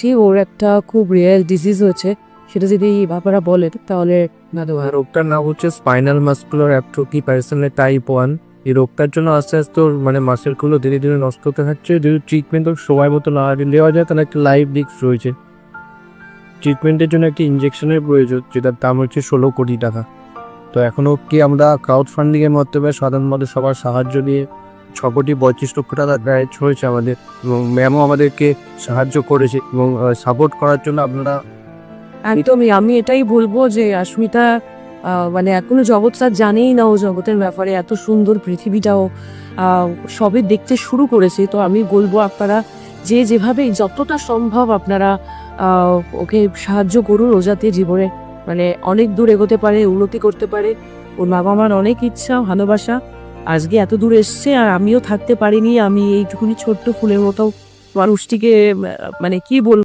শুনেছি ওর একটা খুব রেয়ার ডিজিজ হয়েছে, সেটা যদি আপনারা বলেন তাহলে। রোগটার নাম হচ্ছে স্পাইনাল মাসকুলার অ্যাট্রোফি প্যারাসাইনাল টাইপ 1। এই রোগটার জন্য আস্তে আস্তে ওর মানে মাসেলগুলো ধীরে ধীরে নষ্ট হতে থাকছে। যদি ট্রিটমেন্ট ওর সময় মতো না নেওয়া যায় তাহলে একটা লাইফ রিস্ক রয়েছে। ট্রিটমেন্টের জন্য একটি ইঞ্জেকশনের প্রয়োজন, যেটার দাম হচ্ছে 16 কোটি টাকা। তো এখনও কি আমরা ক্রাউড ফান্ডিংয়ের মাধ্যমে সাধারণ মানুষ সবার সাহায্য নিয়ে 6 কোটি 35 লক্ষ টাকা ব্যয় হয়েছে আমাদের, এবং ম্যামও আমাদেরকে সাহায্য করেছে এবং সাপোর্ট করার জন্য আপনারা। একদমই, আমি এটাই বলবো যে আস্মিতা মানে এখনো জগৎ স্যার জানেই না ও জগতের ব্যাপারে, এত সুন্দর পৃথিবীটাও সবে দেখতে শুরু করেছে। তো আমি বলবো আপনারা যে যেভাবে যতটা সম্ভব আপনারা ওকে সাহায্য করুন, ও যাতে জীবনে মানে অনেক দূর এগোতে পারে, উন্নতি করতে পারে। ওর বাবা মার অনেক ইচ্ছা ভালোবাসা, আজকে এত দূর এসছে আর আমিও থাকতে পারিনি। আমি এইটুকুনি ছোট্ট ফুলের মতো মানুষটিকে মানে কি বলবো